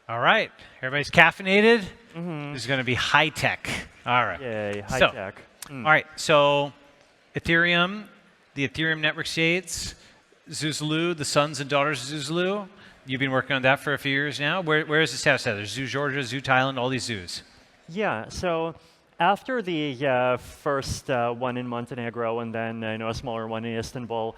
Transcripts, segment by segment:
All right, everybody's caffeinated. This is going to be high tech. All right. Yay, high tech. All right, so Ethereum, the Ethereum network states, Zuzalu, the sons and daughters of Zuzalu. You've been working on that for a few years now. Where is the status of that? There's Zoo Georgia, Zoo Thailand, all these zoos. Yeah, so after the first one in Montenegro and then a smaller one in Istanbul,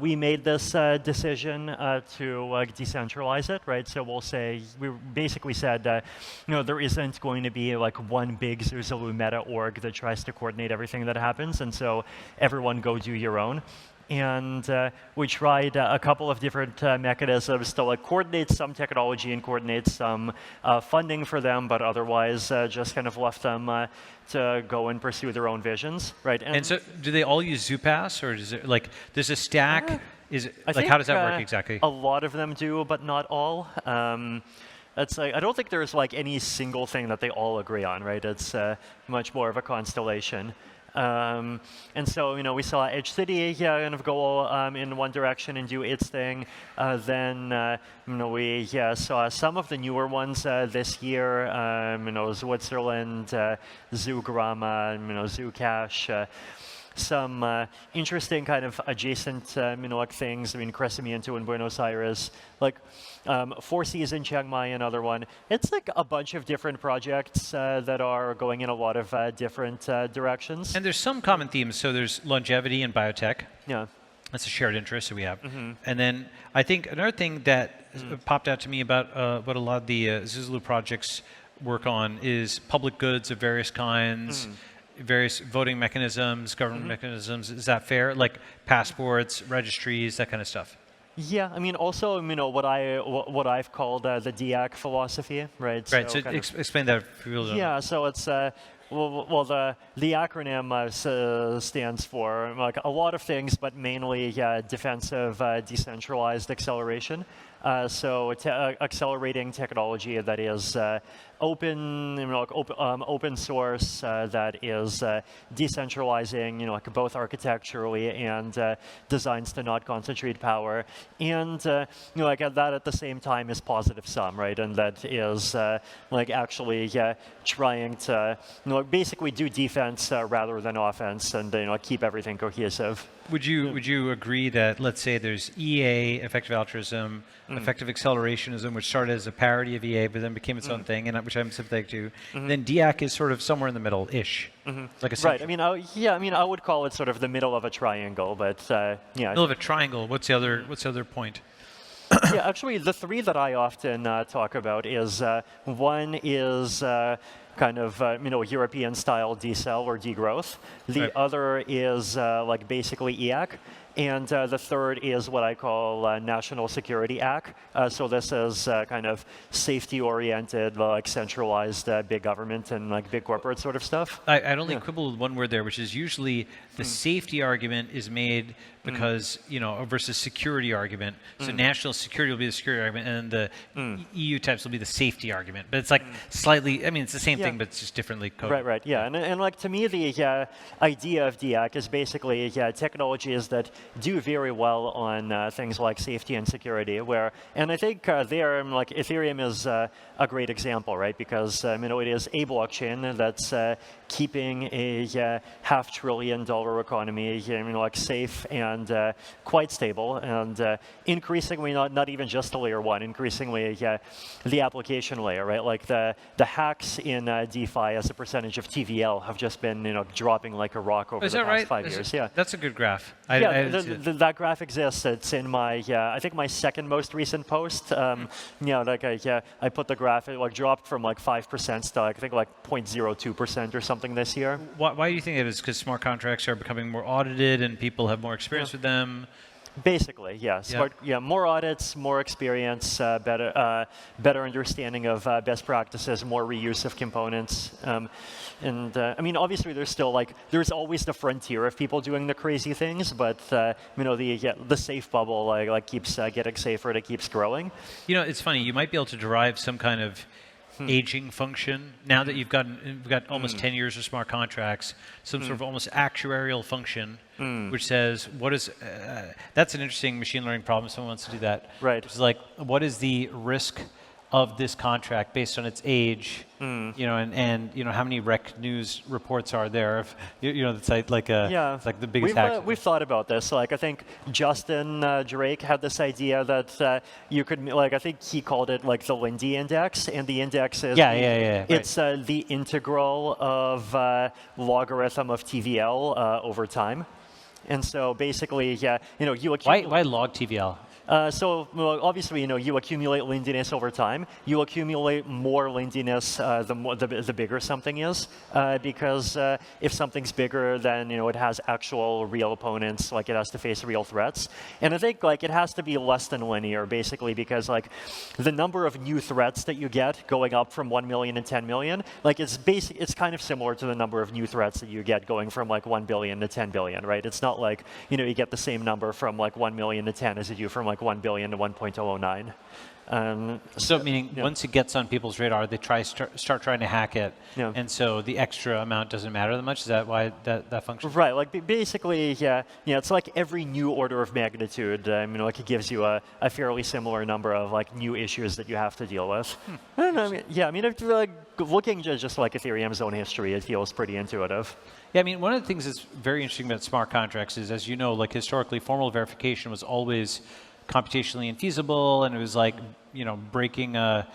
we made this decision to decentralize it, right? So we basically said there isn't going to be like one big Zuzalu meta org that tries to coordinate everything that happens, and so everyone go do your own. And we tried a couple of different mechanisms to coordinate some technology and coordinate some funding for them, but otherwise just kind of left them to go and pursue their own visions, right? And so, do they all use ZooPass, or is it there's a stack? How does that work exactly? A lot of them do, but not all. I don't think there's any single thing that they all agree on, right? It's much more of a constellation. And so, we saw Edge City kind of go in one direction and do its thing. Then, we saw some of the newer ones this year, Switzerland, Zoograma, Zoocash. Some interesting kind of adjacent things. Crecimiento in Buenos Aires, Four Seas in Chiang Mai, another one. It's a bunch of different projects that are going in a lot of different directions. And there's some common themes. So there's longevity and biotech. Yeah. That's a shared interest that we have. And then I think another thing that popped out to me about what a lot of the Zuzalu projects work on is public goods of various kinds. Various voting mechanisms, government mechanisms. Is that fair? Like passports, registries, that kind of stuff. Yeah, also, what I've called the DIAC philosophy, right? Right. So explain that for people. Yeah. So it's the acronym stands for a lot of things, but mainly defensive decentralized acceleration. So accelerating technology that is open source, that is decentralizing, both architecturally and designs to not concentrate power, and that at the same time is positive sum, right? And that is actually trying to basically do defense rather than offense, and keep everything cohesive. Would you agree that, let's say there's EA, effective altruism, effective accelerationism, which started as a parody of EA, but then became its own thing, and which I'm sympathetic to. Then DIAC is sort of somewhere in the middle-ish. Like a right. I would call it sort of the middle of a triangle, but yeah. Middle of a triangle. What's the other point? Yeah, actually, the three that I often talk about is one is kind of European-style decel or degrowth. The other is basically EAC. And the third is what I call National Security Act. So this is kind of safety-oriented, centralized big government and big corporate sort of stuff. I'd only quibble with one word there, which is usually the safety argument is made because, versus security argument. So national security will be the security argument, and the EU types will be the safety argument. But it's slightly, it's the same thing, but it's just differently coded. Right, yeah. And to me, the idea of DIAC is basically technologies that do very well on things like safety and security, and I think Ethereum is a great example, right? Because it is a blockchain that's keeping a $500 billion economy, safe and quite stable, and increasingly not even just the layer one, increasingly the application layer, right? The hacks in DeFi as a percentage of TVL have just been dropping like a rock over the past 5 years. Yeah, that's a good graph. That graph exists. It's in my I think my second most recent post. I put the graph. It dropped from 5% to I think 0.02% or something this year. Why do you think it is? Because smart contracts are becoming more audited and people have more experience with them? Basically, yeah. More audits, more experience, better understanding of best practices, more reuse of components. Obviously, there's still there's always the frontier of people doing the crazy things, but the safe bubble keeps getting safer. It keeps growing. It's funny. You might be able to derive some kind of aging function. Now that we've got almost 10 years of smart contracts, some sort of almost actuarial function, which says what is. That's an interesting machine learning problem. If someone wants to do that. Right. It's like, what is the risk of this contract based on its age, and how many rec news reports are there? If it's like it's like the biggest hack. We've thought about this. Like I think Justin Drake had this idea that you could I think he called it like the Lindy index, and the index is it's the integral of logarithm of TVL over time, and so basically you accumulate. Why log TVL? Obviously, you accumulate lindiness over time. You accumulate more lindiness the bigger something is, because if something's bigger, then it has actual real opponents, like it has to face real threats. And I think it has to be less than linear, basically, because the number of new threats that you get going up from 1 million and 10 million, it's kind of similar to the number of new threats that you get going from 1 billion to 10 billion, right? It's not like you get the same number from 1 million to 10 as you do from 1 billion to 1.009. So meaning once it gets on people's radar, they start trying to hack it, and so the extra amount doesn't matter that much. Is that why that functions? Right. Basically, it's like every new order of magnitude. It gives you a fairly similar number of new issues that you have to deal with. I don't know. If looking at just Ethereum's own history, it feels pretty intuitive. Yeah, one of the things that's very interesting about smart contracts is, as you know, historically, formal verification was always computationally infeasible, and it was breaking a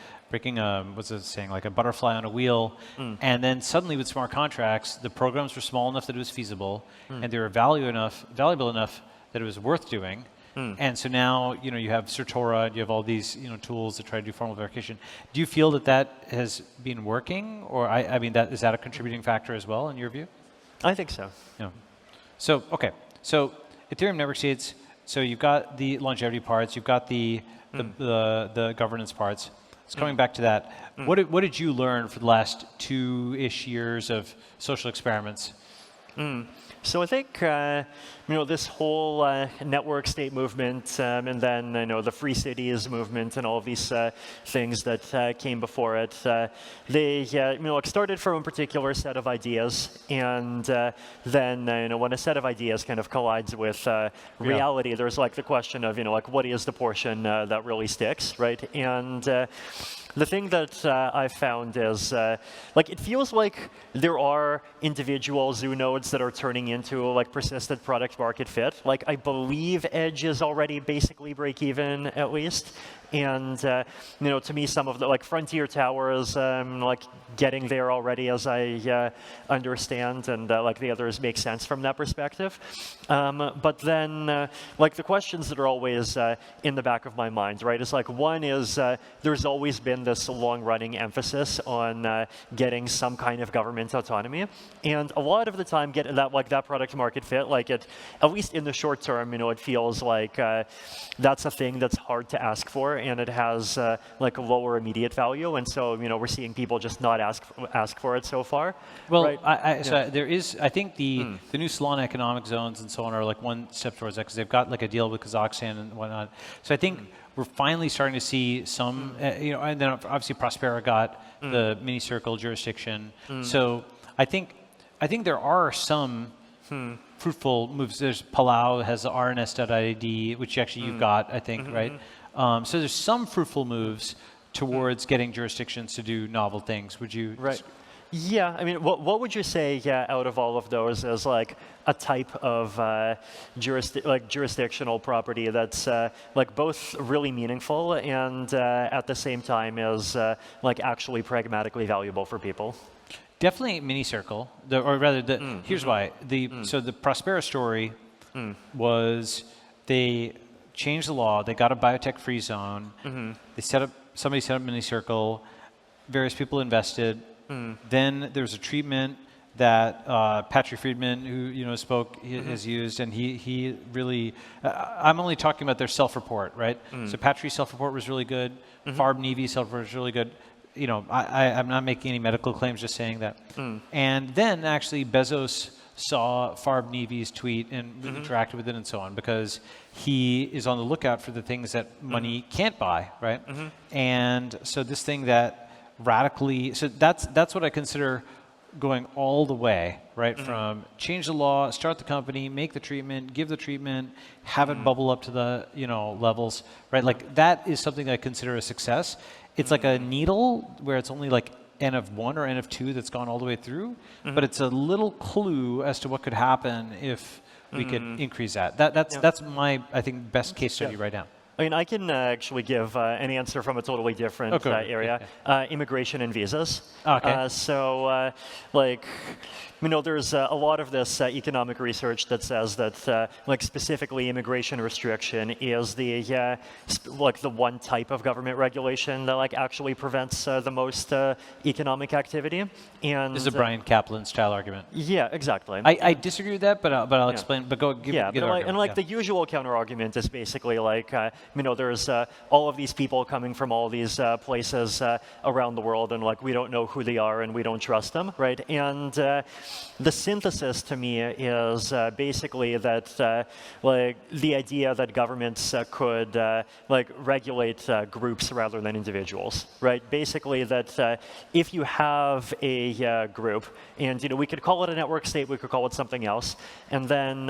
what's it saying, like a butterfly on a wheel. And then suddenly with smart contracts, the programs were small enough that it was feasible, and they were valuable enough that it was worth doing. And so now you have Certora, you have all these tools that try to do formal verification. Do you feel that has been working, or is that a contributing factor as well in your view? I think so. Yeah. So Ethereum network seeds. So you've got the longevity parts, you've got the governance parts. So coming back to that, what did you learn for the last 2-ish years of social experiments? So I think this whole network state movement, and then the free cities movement, and all of these things that came before it, they started from a particular set of ideas, and then when a set of ideas kind of collides with reality, there's the question of what is the portion that really sticks, right? And the thing that I've found is, it feels like there are individual zoo nodes that are turning into persistent product market fit. I believe Edge is already basically break even at least. And to me, some of the Frontier Tower is getting there already, as I understand, and the others make sense from that perspective. But then, the questions that are always in the back of my mind, right, is one is there's always been this long-running emphasis on getting some kind of government autonomy, and a lot of the time, get that product market fit, at least in the short term, it feels like that's a thing that's hard to ask for, and it has a lower immediate value, and so we're seeing people just not ask for it so far. Well, right? So there is, I think the new Solana economic zones and so on are one step towards that, because they've got a deal with Kazakhstan and whatnot. So I think we're finally starting to see some, and then obviously Prospera got the mini circle jurisdiction. So I think there are some fruitful moves. There's Palau has the RNS.id, which actually you've got, I think, right? So there's some fruitful moves towards getting jurisdictions to do novel things. Would you? Right. Yeah, what would you say, out of all of those as a type of jurisdictional property that's both really meaningful and at the same time is actually pragmatically valuable for people? Definitely mini circle, or rather, here's why. So the Prospera story was they changed the law. They got a biotech-free zone. Somebody set up mini circle. Various people invested. Then there was a treatment that Patrick Friedman, who spoke, has used, and he really. I'm only talking about their self-report, right? So Patrick's self-report was really good. Farb Nevy's self-report was really good. I'm not making any medical claims, just saying that. And then actually Bezos saw Farb Nevy's tweet and interacted with it and so on, because he is on the lookout for the things that money can't buy, right? And so this thing that radically. So that's what I consider going all the way, right? From change the law, start the company, make the treatment, give the treatment, have it bubble up to the levels, right? Like that is something that I consider a success. It's like a needle where it's only like N of 1 or N of 2 that's gone all the way through, but it's a little clue as to what could happen if we could increase that. That's my, I think, best case study right now. I mean, I can actually give an answer from a totally different area. Immigration and visas. Okay. There's a lot of this economic research that says that, specifically immigration restriction is the one type of government regulation that actually prevents the most economic activity. And This is a Brian Kaplan style argument. Yeah, exactly. I disagree with that, but I'll explain. But give the argument. The usual counter argument is basically there's all of these people coming from all these places around the world, and we don't know who they are and we don't trust them, right? And the synthesis to me is basically that the idea that governments could regulate groups rather than individuals, right? Basically that if you have a group, and we could call it a network state, we could call it something else, and then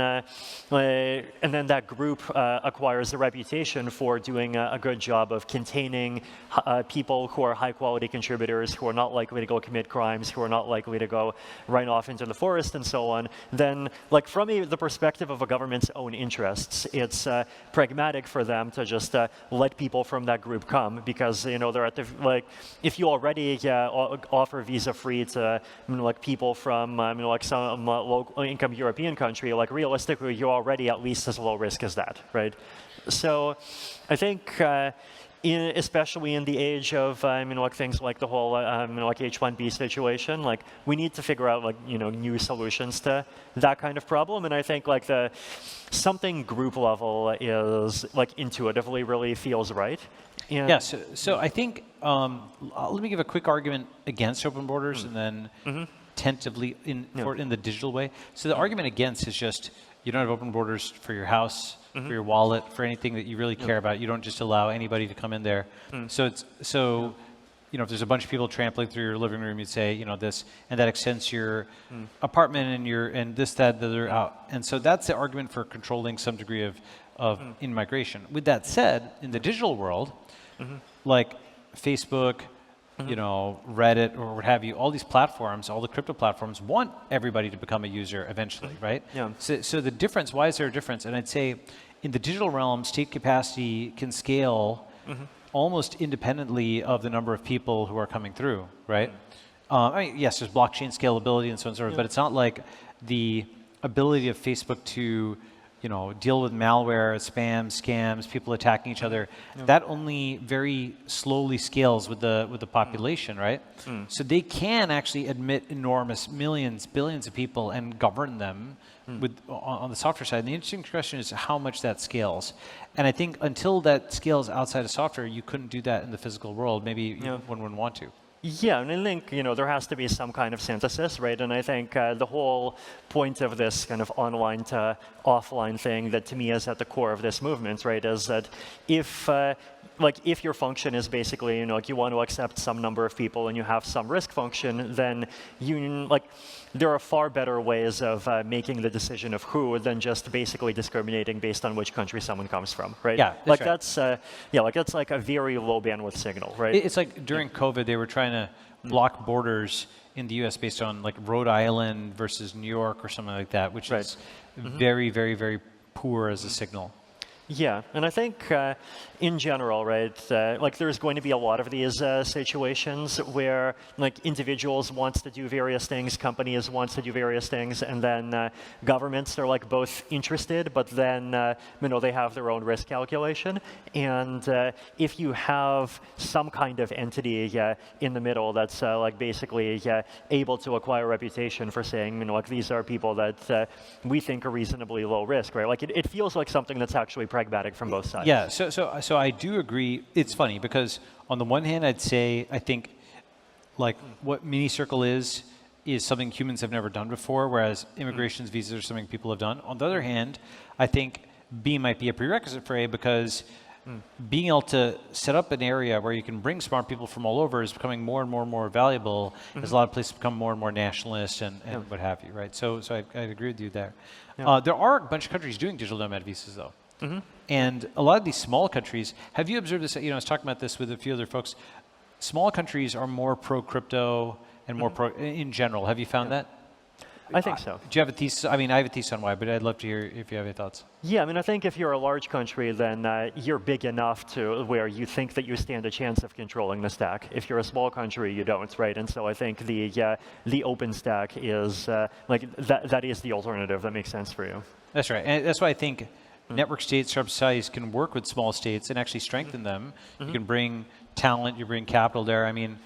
that group acquires a reputation for doing a good job of containing people who are high-quality contributors, who are not likely to go commit crimes, who are not likely to go run off into the forest and so on, then from the perspective of a government's own interests, it's pragmatic for them to just let people from that group come because they're at the if you already offer visa-free to people from some low-income European country, realistically you're already at least as low risk as that, right? So I think especially in the age of things like the whole H-1B situation, we need to figure out new solutions to that kind of problem. And I think the something group level is intuitively really feels right. And yeah. So I think let me give a quick argument against open borders and then tentatively in the digital way. So the argument against is just you don't have open borders for your house, for your wallet, for anything that you really care about. You don't just allow anybody to come in there. So if there's a bunch of people trampling through your living room, you'd say this, and that extends your apartment and this, that, the other out. And so that's the argument for controlling some degree of in-migration. With that said, in the digital world, like Facebook, Reddit or what have you, all these platforms, all the crypto platforms want everybody to become a user eventually, right? Yeah. So the difference, why is there a difference? And I'd say in the digital realm, state capacity can scale almost independently of the number of people who are coming through, right? Yes, there's blockchain scalability and so on and so forth, but it's not like the ability of Facebook to deal with malware, spam, scams, people attacking each other. That only very slowly scales with the population, right? So they can actually admit enormous millions, billions of people and govern them on the software side. And the interesting question is how much that scales. And I think until that scales outside of software, you couldn't do that in the physical world. Maybe one wouldn't want to. Yeah, and I think there has to be some kind of synthesis, right? And I think the whole point of this kind of online to offline thing that to me is at the core of this movement, right, is that if your function is basically you want to accept some number of people and you have some risk function, then there are far better ways of making the decision of who than just basically discriminating based on which country someone comes from, right? Yeah, that's right. That's a very low bandwidth signal, right? It's like during COVID, they were trying to block borders in the U.S. based on Rhode Island versus New York or something like that, which is very, very, very poor as a signal. Yeah, and I think in general, right, there's going to be a lot of these situations where individuals want to do various things, companies want to do various things, and then governments are both interested, but then they have their own risk calculation. And if you have some kind of entity in the middle that's basically able to acquire a reputation for saying these are people that we think are reasonably low risk, right? It feels like something that's actually pragmatic from both sides. Yeah, so I do agree. It's funny because on the one hand, I think what Mini Circle is something humans have never done before, whereas immigrations, visas are something people have done. On the other hand, I think B might be a prerequisite for A because being able to set up an area where you can bring smart people from all over is becoming more and more and more valuable as a lot of places become more and more nationalist and what have you, right? So I agree with you there. There are a bunch of countries doing digital nomad visas, though. And a lot of these small countries, have you observed this? I was talking about this with a few other folks. Small countries are more pro-crypto and more pro in general. Have you found that? I think so. Do you have a thesis? I mean, I have a thesis on why, but I'd love to hear if you have any thoughts. Yeah, I mean, I think if you're a large country, then you're big enough to where you think that you stand a chance of controlling the stack. If you're a small country, you don't, right? And so I think the open stack is that is the alternative that makes sense for you. That's right, and that's why I think network states, startup societies can work with small states and actually strengthen them. You can bring talent, you bring capital there. I mean,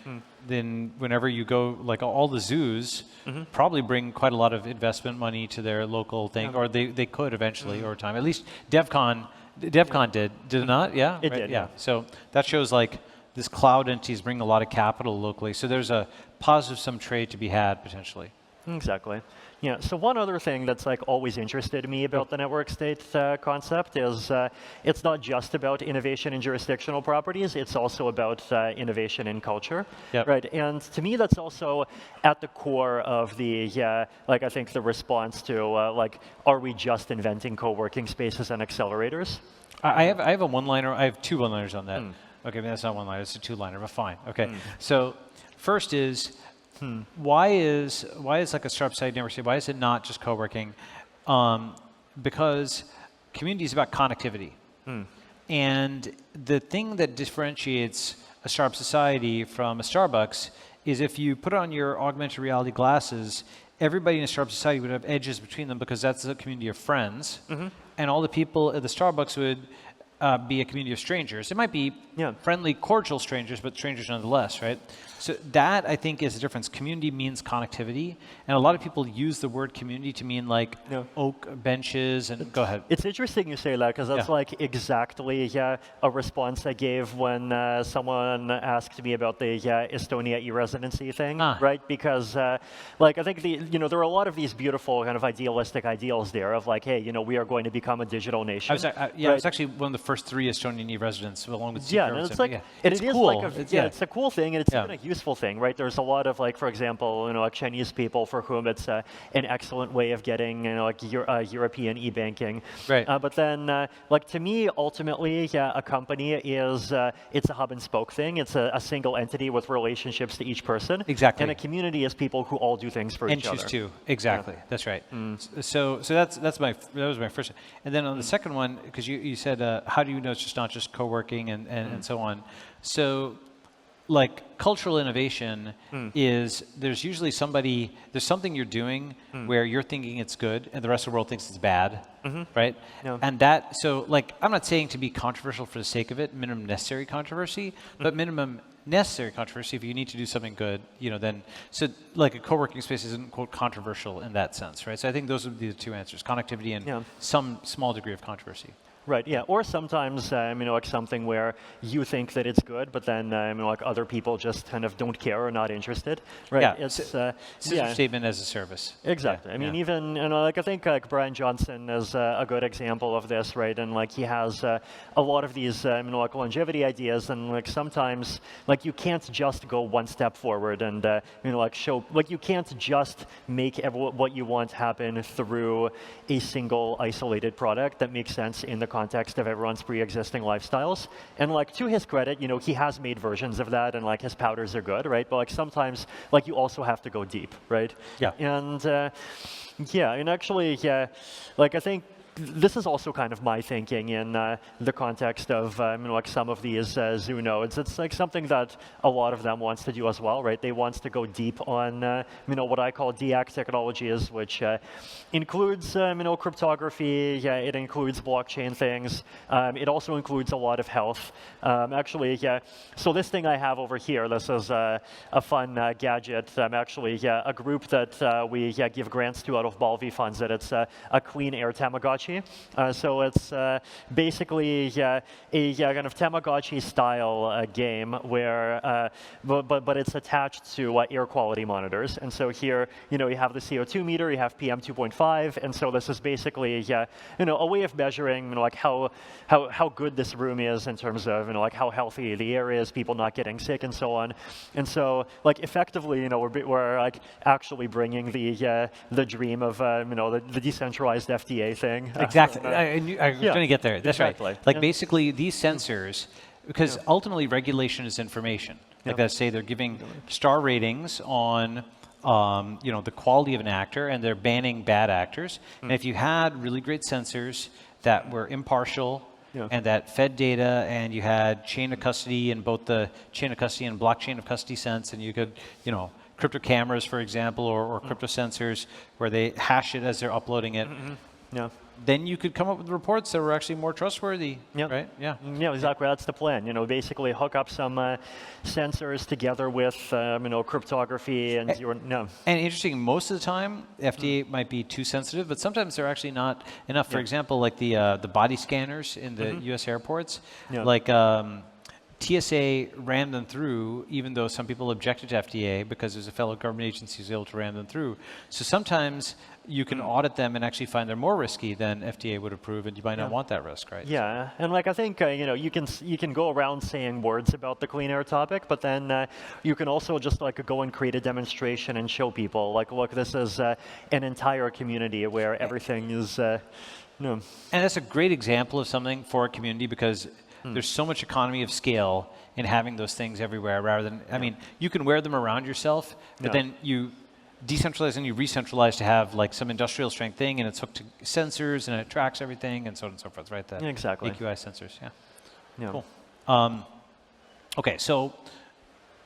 then whenever you go, like all the zoos probably bring quite a lot of investment money to their local thing, or they could eventually over time. At least DevCon did it not? Yeah? It did, yeah. So that shows like this cloud entities bring a lot of capital locally. So there's a positive sum trade to be had potentially. Exactly. Yeah. So one other thing that's like always interested me about the network state concept is it's not just about innovation in jurisdictional properties. It's also about innovation in culture, right? And to me, that's also at the core of the I think the response to are we just inventing co-working spaces and accelerators? I have a one-liner. I have two one-liners on that. Okay, that's not one-liner. It's a two-liner, but fine. Okay. So first is. Why is like a startup site network? Why is it not just co-working? Because community is about connectivity, and the thing that differentiates a startup society from a Starbucks is if you put on your augmented reality glasses, everybody in a startup society would have edges between them because that's a community of friends, and all the people at the Starbucks would be a community of strangers. It might be friendly, cordial strangers, but strangers nonetheless, right? So that, I think, is the difference. Community means connectivity, and a lot of people use the word community to mean like oak benches, and go ahead. It's interesting you say that, because that's like exactly a response I gave when someone asked me about the Estonia e-residency thing, right? Because I think there are a lot of these beautiful kind of idealistic ideals there of like, hey, we are going to become a digital nation. It's actually one of the first 3 Estonian e-residents, along with and it's like it's cool. It's a cool thing, and it's even a useful thing, right? There's a lot of for example, like Chinese people for whom it's an excellent way of getting European e-banking. Right. But then, to me, ultimately, a company is it's a hub and spoke thing. It's a single entity with relationships to each person. Exactly. And a community is people who all do things for each other. And choose to. Exactly. That's right. So that was my first. And then on the second one, because you said how do you know it's not just co-working and so on. So cultural innovation is there's usually there's something you're doing where you're thinking it's good and the rest of the world thinks it's bad, right? And I'm not saying to be controversial for the sake of it, minimum necessary controversy, but minimum necessary controversy if you need to do something good, then, so a co-working space isn't, quote, controversial in that sense, right? So I think those would be the two answers, connectivity and some small degree of controversy. Right, yeah, or sometimes, something where you think that it's good, but then, other people just kind of don't care or not interested, right? Yeah, it's statement as a service. Exactly. I mean, even, I think Brian Johnson is a good example of this, right? And he has a lot of these, longevity ideas, and sometimes, you can't just go one step forward and, show, you can't just make what you want happen through a single isolated product that makes sense in the context of everyone's pre-existing lifestyles. And to his credit, he has made versions of that, and his powders are good, right? But sometimes you also have to go deep, right? Yeah. And and actually, I think this is also kind of my thinking in the context of some of these zoo nodes. It's something that a lot of them wants to do as well, right? They want to go deep on what I call DAC technologies, which includes cryptography. It includes blockchain things. It also includes a lot of health. So this thing I have over here, this is a fun gadget. A group that we give grants to out of Balvi funds. It's a clean air Tamagotchi. Tamagotchi. So it's basically a kind of Tamagotchi-style game where, but it's attached to air quality monitors. And so here, you have the CO2 meter, you have PM 2.5, and so this is basically, a way of measuring, like how good this room is in terms of, like how healthy the air is, people not getting sick, and so on. And so, like effectively, we're like actually bringing the dream of, the decentralized FDA thing. Exactly. I was going to get there. That's exactly. right. Like basically these sensors, because ultimately regulation is information. Like let's say they're giving star ratings on the quality of an actor, and they're banning bad actors. And if you had really great sensors that were impartial and that fed data, and you had chain of custody in both the chain of custody and blockchain of custody sense, and you could, crypto cameras, for example, or crypto sensors where they hash it as they're uploading it. Then you could come up with reports that were actually more trustworthy, right? Yeah. Yeah, exactly. That's the plan. Basically hook up some sensors together with cryptography and And interesting, most of the time, FDA might be too sensitive, but sometimes they're actually not enough. For example, like the body scanners in the U.S. airports, like. TSA ran them through, even though some people objected to FDA because there's a fellow government agency who's able to ram them through. So sometimes you can audit them and actually find they're more risky than FDA would approve, and you might not want that risk, right? Yeah, and like I think you can go around saying words about the clean air topic, but then you can also just like go and create a demonstration and show people like, look, this is an entire community where everything is. And that's a great example of something for a community because. There's so much economy of scale in having those things everywhere rather than, I mean, you can wear them around yourself, but then you decentralize and you re-centralize to have like some industrial strength thing, and it's hooked to sensors and it tracks everything and so on and so forth, right? The exactly. AQI sensors, Cool. Okay, so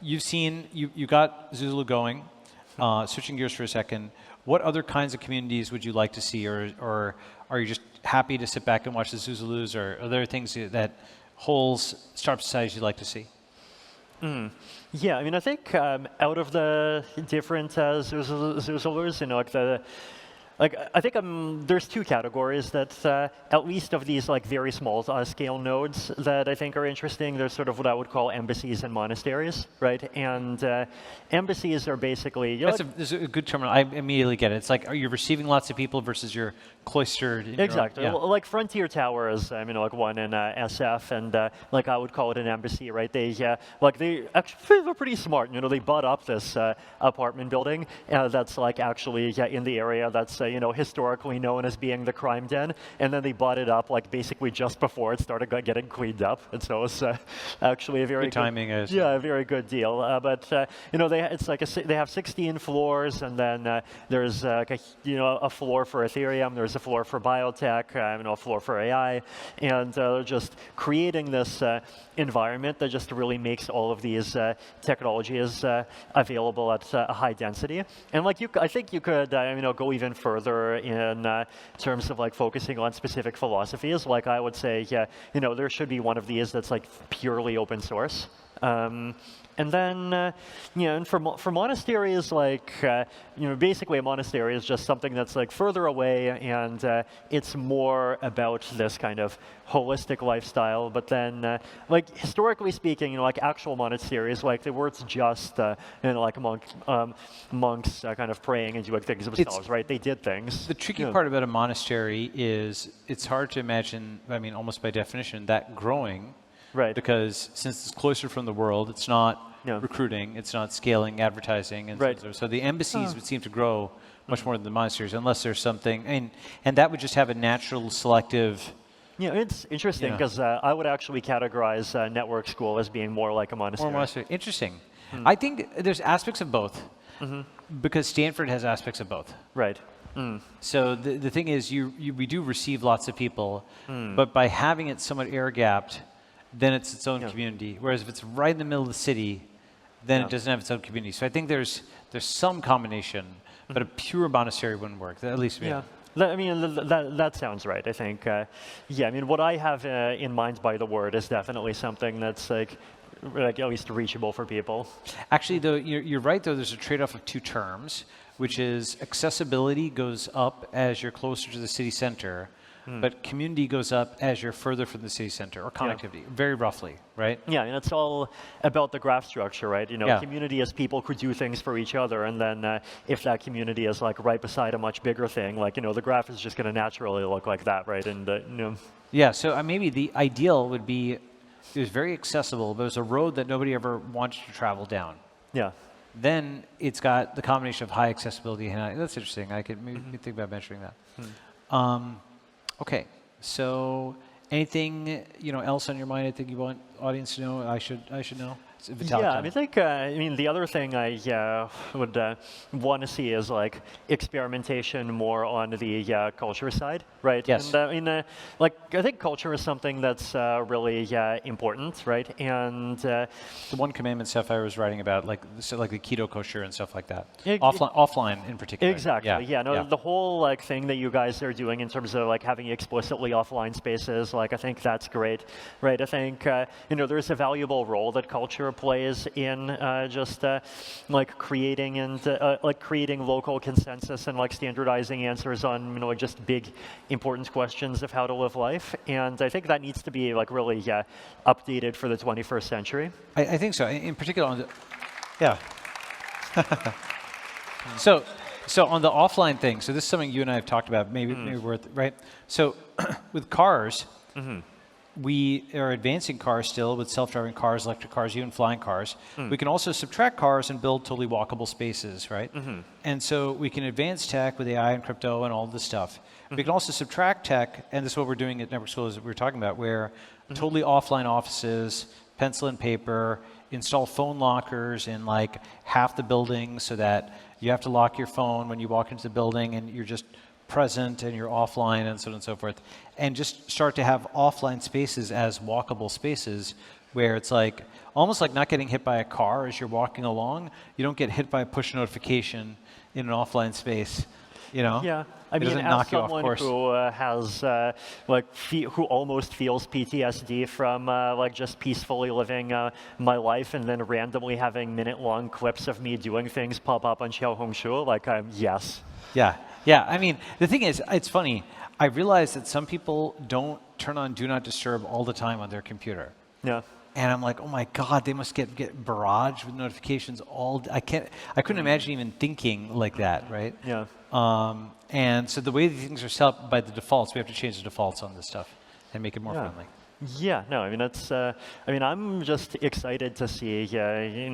you've seen, you got Zuzalu going. Switching gears for a second, what other kinds of communities would you like to see, or are you just happy to sit back and watch the Zuzalus, or are there things that whole startup societies you'd like to see? Yeah, I mean, I think out of the different Zuzalus, I think there's two categories that, at least of these like very small scale nodes that I think are interesting. There's sort of what I would call embassies and monasteries, right? And embassies are basically That's a good term. I immediately get it. It's like, are you receiving lots of people versus you're cloistered? Exactly. Like Frontier Tower is, like one in SF, and like I would call it an embassy, right? They actually were pretty smart. They bought up this apartment building that's like actually in the area that's historically known as being the crime den, and then they bought it up like basically just before it started getting cleaned up, and so it's actually a very good timing. A very good deal. But they have 16 floors, and then there's a floor for Ethereum, there's a floor for biotech, a floor for AI, and they're just creating this environment that just really makes all of these technologies available at a high density. And like I think you could go even further in terms of like focusing on specific philosophies. Like I would say, there should be one of these that's like purely open source. And then, and for monasteries, like, basically a monastery is just something that's like further away, and it's more about this kind of holistic lifestyle. But then, like historically speaking, like actual monasteries, like they were just, like monks kind of praying and doing things themselves, right? They did things. The tricky part about a monastery is it's hard to imagine. I mean, almost by definition, that growing. Right. Because since it's closer from the world, it's not recruiting, it's not scaling advertising, and so the embassies would seem to grow much more than the monasteries, unless there's something, and that would just have a natural selective. Yeah, it's interesting because I would actually categorize network school as being more like a monastery. More monastery. Interesting. I think there's aspects of both, because Stanford has aspects of both. Right. So the thing is, we do receive lots of people, but by having it somewhat air-gapped, then it's its own community. Whereas if it's right in the middle of the city, then it doesn't have its own community. So I think there's some combination, but a pure monastery wouldn't work. At least I mean, that sounds right. I think. I mean, what I have in mind by the word is definitely something that's like at least reachable for people. Actually, though, you're right. Though there's a trade-off of two terms, which is accessibility goes up as you're closer to the city center. but community goes up as you're further from the city center, or connectivity, very roughly, right? Yeah, and it's all about the graph structure, right? You know, Yeah. community is people who do things for each other, and then if that community is like right beside a much bigger thing, like, you know, the graph is just going to naturally look like that, right? And you know. Yeah, so maybe the ideal would be it was very accessible, but it was a road that nobody ever wanted to travel down. Yeah. Then it's got the combination of high accessibility and high, that's interesting. I could maybe think about mentioning that. Okay, so anything else on your mind? I think you want audience to know. I should know. Vitalik, yeah, I mean, the other thing I would want to see is like experimentation more on the culture side, right? Yes. And I think culture is something that's really important, right? And the One Commandment stuff I was writing about, like the keto kosher and stuff like that. It- offline in particular. Exactly. The whole like thing that you guys are doing in terms of like having explicitly offline spaces, like I think that's great, right? I think there's a valuable role that culture plays in just like creating and creating local consensus and like standardizing answers on like just big important questions of how to live life. And I think that needs to be like really updated for the 21st century. I think so. In particular on the So on the offline thing, so this is something you and I have talked about, maybe worth, right? So with cars, we are advancing cars still with self-driving cars, electric cars, even flying cars. We can also subtract cars and build totally walkable spaces, right? And so we can advance tech with AI and crypto and all this stuff. We can also subtract tech, and this is what we're doing at Network School, as we were talking about, where totally offline offices, pencil and paper, install phone lockers in like half the building so that you have to lock your phone when you walk into the building and you're just present and you're offline and so on and so forth. And just start to have offline spaces as walkable spaces where it's like almost like not getting hit by a car as you're walking along. You don't get hit by a push notification in an offline space, Yeah, I mean, as someone who has who almost feels PTSD from like just peacefully living my life and then randomly having minute-long clips of me doing things pop up on Xiaohongshu, like yes. Yeah. I mean, the thing is, it's funny. I realize that some people don't turn on Do Not Disturb all the time on their computer. Yeah. And I'm like, oh my God, they must get barraged with notifications I couldn't imagine even thinking like that, right? Yeah. And so the way these things are set up by the defaults, we have to change the defaults on this stuff and make it more friendly. Yeah, no, I mean it's. I'm just excited to see,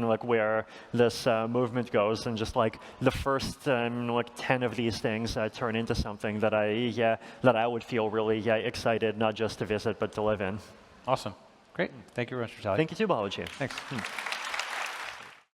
like where this movement goes, and just like the first 10 of these things turn into something that I would feel really excited not just to visit but to live in. Awesome, great. Thank you very much, Vitalik. Thank you too, Balaji. Thanks.